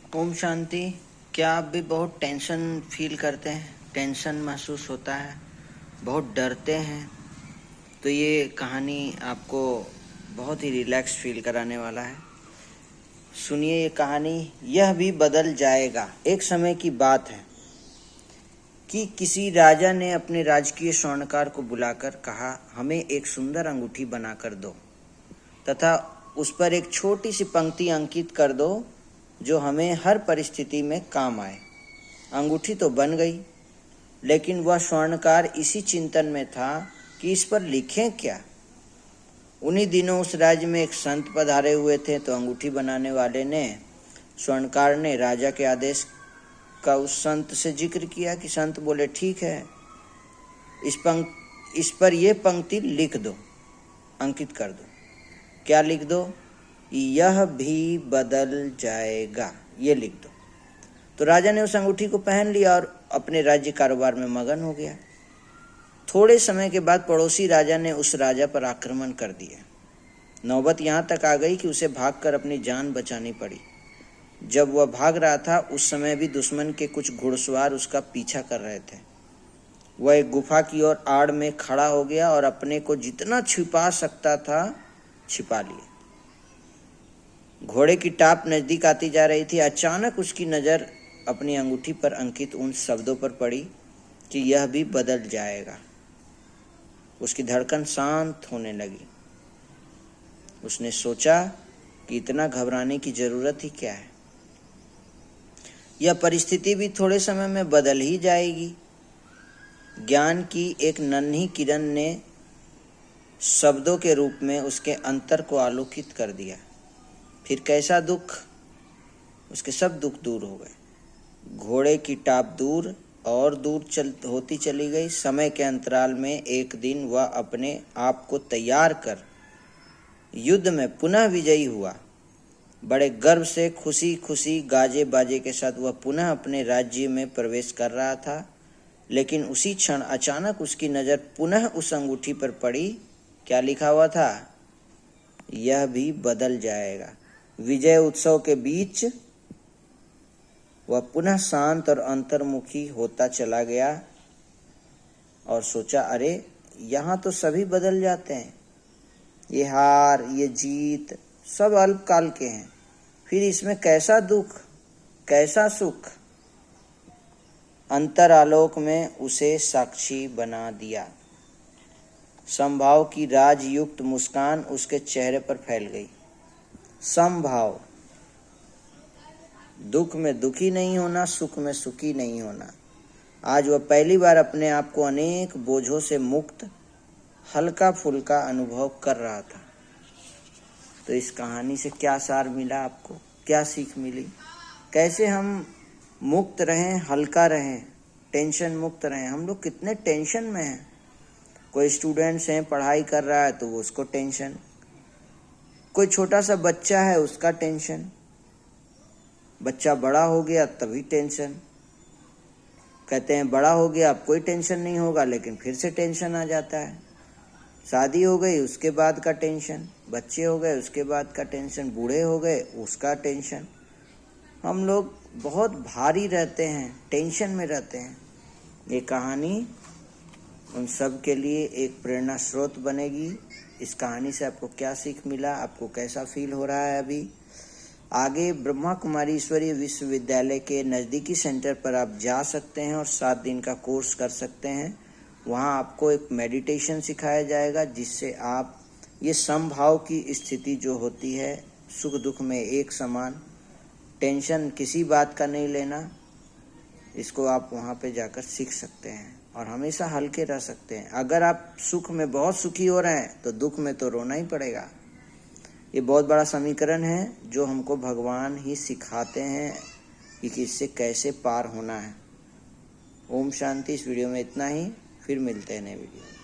ओम शांति। क्या आप भी बहुत टेंशन फील करते हैं, टेंशन महसूस होता है, बहुत डरते हैं? तो ये कहानी आपको बहुत ही रिलैक्स फील कराने वाला है। सुनिए ये कहानी, यह भी बदल जाएगा। एक समय की बात है कि किसी राजा ने अपने राजकीय स्वर्णकार को बुलाकर कहा, हमें एक सुंदर अंगूठी बनाकर दो तथा उस पर एक छोटी सी पंक्ति अंकित कर दो जो हमें हर परिस्थिति में काम आए। अंगूठी तो बन गई, लेकिन वह स्वर्णकार इसी चिंतन में था कि इस पर लिखें क्या। उन्हीं दिनों उस राज्य में एक संत पधारे हुए थे, तो अंगूठी बनाने वाले ने, स्वर्णकार ने राजा के आदेश का उस संत से जिक्र किया कि संत बोले, ठीक है, इस पर यह पंक्ति लिख दो, अंकित कर दो। क्या लिख दो? यह भी बदल जाएगा, ये लिख दो। तो राजा ने उस अंगूठी को पहन लिया और अपने राज्य कारोबार में मगन हो गया। थोड़े समय के बाद पड़ोसी राजा ने उस राजा पर आक्रमण कर दिया। नौबत यहाँ तक आ गई कि उसे भागकर अपनी जान बचानी पड़ी। जब वह भाग रहा था उस समय भी दुश्मन के कुछ घुड़सवार उसका पीछा कर रहे थे। वह एक गुफा की ओर आड़ में खड़ा हो गया और अपने को जितना छिपा सकता था छिपा लिया। घोड़े की टाप नजदीक आती जा रही थी। अचानक उसकी नज़र अपनी अंगूठी पर अंकित उन शब्दों पर पड़ी कि यह भी बदल जाएगा। उसकी धड़कन शांत होने लगी। उसने सोचा कि इतना घबराने की जरूरत ही क्या है, यह परिस्थिति भी थोड़े समय में बदल ही जाएगी। ज्ञान की एक नन्ही किरण ने शब्दों के रूप में उसके अंतर को आलोकित कर दिया। फिर कैसा दुख, उसके सब दुख दूर हो गए। घोड़े की टाप दूर और दूर होती चली गई। समय के अंतराल में एक दिन वह अपने आप को तैयार कर युद्ध में पुनः विजयी हुआ। बड़े गर्व से खुशी खुशी गाजे बाजे के साथ वह पुनः अपने राज्य में प्रवेश कर रहा था। लेकिन उसी क्षण अचानक उसकी नज़र पुनः उस अंगूठी पर पड़ी। क्या लिखा हुआ था? यह भी बदल जाएगा। विजय उत्सव के बीच वह पुनः शांत और अंतर्मुखी होता चला गया और सोचा, अरे यहाँ तो सभी बदल जाते हैं, ये हार ये जीत सब अल्पकाल के हैं, फिर इसमें कैसा दुख कैसा सुख। अंतर आलोक में उसे साक्षी बना दिया। समभाव की राजयुक्त मुस्कान उसके चेहरे पर फैल गई। समभाव, दुख में दुखी नहीं होना, सुख में सुखी नहीं होना। आज वह पहली बार अपने आप को अनेक बोझों से मुक्त, हल्का फुल्का अनुभव कर रहा था। तो इस कहानी से क्या सार मिला आपको, क्या सीख मिली? कैसे हम मुक्त रहें, हल्का रहें, टेंशन मुक्त रहें। हम लोग कितने टेंशन में हैं। कोई स्टूडेंट्स हैं, पढ़ाई कर रहा है तो वो उसको टेंशन, कोई छोटा सा बच्चा है उसका टेंशन, बच्चा बड़ा हो गया तभी टेंशन। कहते हैं बड़ा हो गया अब कोई टेंशन नहीं होगा, लेकिन फिर से टेंशन आ जाता है। शादी हो गई उसके बाद का टेंशन, बच्चे हो गए उसके बाद का टेंशन, बूढ़े हो गए उसका टेंशन। हम लोग बहुत भारी रहते हैं, टेंशन में रहते हैं। ये कहानी उन सब के लिए एक प्रेरणा स्रोत बनेगी। इस कहानी से आपको क्या सीख मिला, आपको कैसा फील हो रहा है अभी? आगे ब्रह्मा कुमारी ईश्वरीय विश्वविद्यालय के नज़दीकी सेंटर पर आप जा सकते हैं और 7 दिन का कोर्स कर सकते हैं। वहाँ आपको एक मेडिटेशन सिखाया जाएगा जिससे आप ये समभाव की स्थिति जो होती है, सुख दुख में एक समान, टेंशन किसी बात का नहीं लेना, इसको आप वहाँ पे जाकर सीख सकते हैं और हमेशा हल्के रह सकते हैं। अगर आप सुख में बहुत सुखी हो रहे हैं तो दुख में तो रोना ही पड़ेगा। ये बहुत बड़ा समीकरण है जो हमको भगवान ही सिखाते हैं कि इससे कैसे पार होना है। ओम शांति। इस वीडियो में इतना ही, फिर मिलते हैं नए वीडियो।